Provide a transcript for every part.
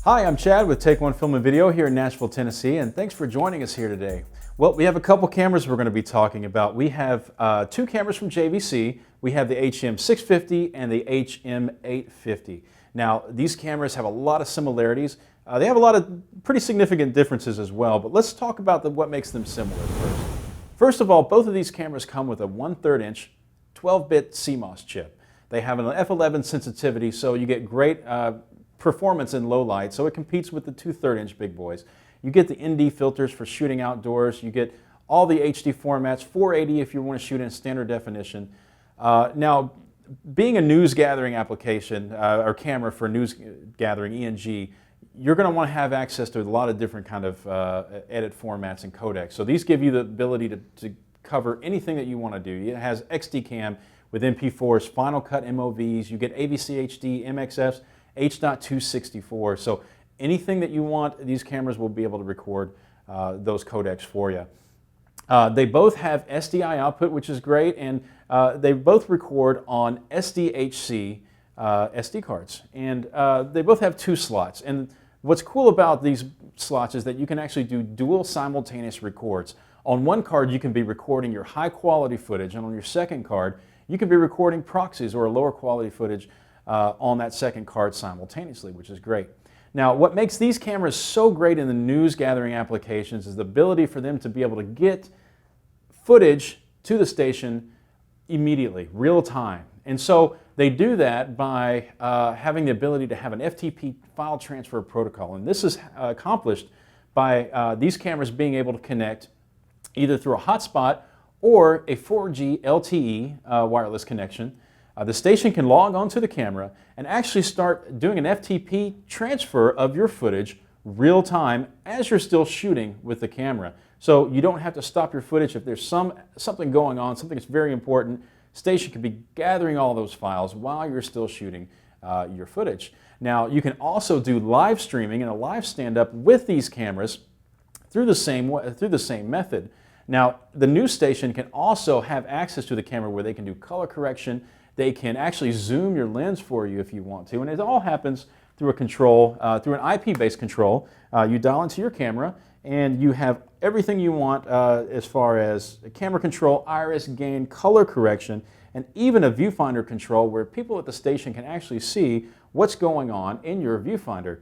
Hi, I'm Chad with Take One Film and Video here in Nashville, Tennessee, and thanks for joining us here today. Well, we have a couple cameras we're going to be talking about. We have two cameras from JVC. We have the HM650 and the HM850. Now, these cameras have a lot of similarities. They have a lot of pretty significant differences as well, but let's talk about what makes them similar first. First of all, both of these cameras come with a 1/3 inch 12-bit CMOS chip. They have an f11 sensitivity, so you get great performance in low light, so it competes with the 2/3 inch big boys. You get the ND filters for shooting outdoors. You get all the HD formats, 480 if you want to shoot in standard definition. Now, being a news gathering application or camera for news gathering, ENG, you're going to want to have access to a lot of different kind of edit formats and codecs. So these give you the ability to cover anything that you want to do. It has XD Cam with MP4s, Final Cut MOVs. You get AVC HD, MXFs, H.264. So anything that you want, these cameras will be able to record those codecs for you. They both have SDI output, which is great, and they both record on SDHC SD cards. And they both have 2 slots. And what's cool about these slots is that you can actually do dual simultaneous records. On one card, you can be recording your high quality footage, and on your second card, you can be recording proxies or lower quality footage on that second card simultaneously, which is great. Now, what makes these cameras so great in the news gathering applications is the ability for them to be able to get footage to the station immediately, real time. And so they do that by having the ability to have an FTP file transfer protocol. And this is accomplished by these cameras being able to connect either through a hotspot or a 4G LTE wireless connection. The station can log onto the camera and actually start doing an FTP transfer of your footage real time as you're still shooting with the camera. So you don't have to stop your footage if there's something going on, something that's very important. Station can be gathering all those files while you're still shooting your footage. Now, you can also do live streaming and a live stand-up with these cameras through the same method. Now, the news station can also have access to the camera where they can do color correction. They can actually zoom your lens for you if you want to, and it all happens through a control, through an IP-based control. You dial into your camera, and you have everything you want as far as camera control, iris gain, color correction, and even a viewfinder control where people at the station can actually see what's going on in your viewfinder.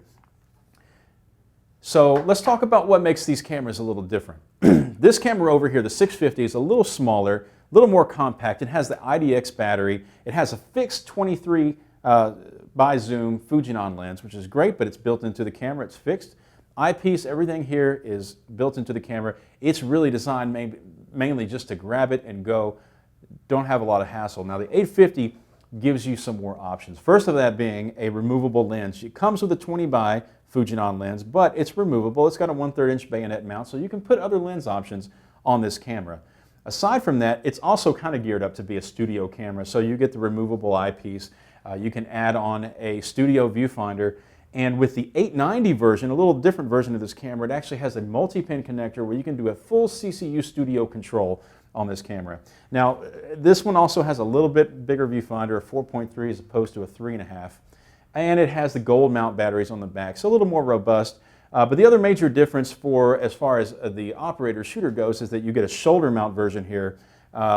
So let's talk about what makes these cameras a little different. This camera over here, the 650, is a little smaller, a little more compact. It has the IDX battery. It has a fixed 23 by zoom Fujinon lens, which is great, but it's built into the camera. It's fixed. Eyepiece, everything here is built into the camera. It's really designed mainly just to grab it and go. Don't have a lot of hassle. Now, the 850 gives you some more options. First of that being a removable lens. It comes with a 20 by Fujinon lens, but it's removable. It's got a 1/3 inch bayonet mount, so you can put other lens options on this camera. Aside from that, it's also kind of geared up to be a studio camera, so you get the removable eyepiece. You can add on a studio viewfinder, and with the 890 version, a little different version of this camera, it actually has a multi-pin connector where you can do a full CCU studio control on this camera. Now, this one also has a little bit bigger viewfinder, a 4.3 as opposed to a 3.5. And it has the gold mount batteries on the back, so a little more robust. But the other major difference as far as the operator shooter goes is that you get a shoulder mount version here.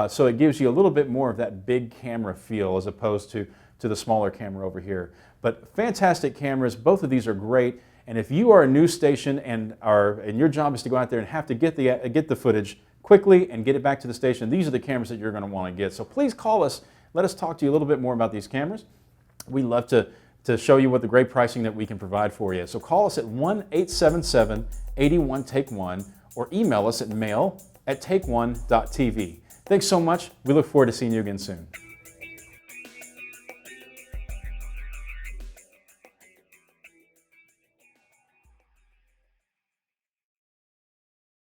So it gives you a little bit more of that big camera feel as opposed to the smaller camera over here. But fantastic cameras, both of these are great. And if you are a news station and your job is to go out there and have to get the footage quickly and get it back to the station, these are the cameras that you're going to want to get. So please call us. Let us talk to you a little bit more about these cameras. We love to show you what the great pricing that we can provide for you. So call us at 1-877-81-TAKE-1 or email us at mail@takeone.tv. Thanks so much. We look forward to seeing you again soon.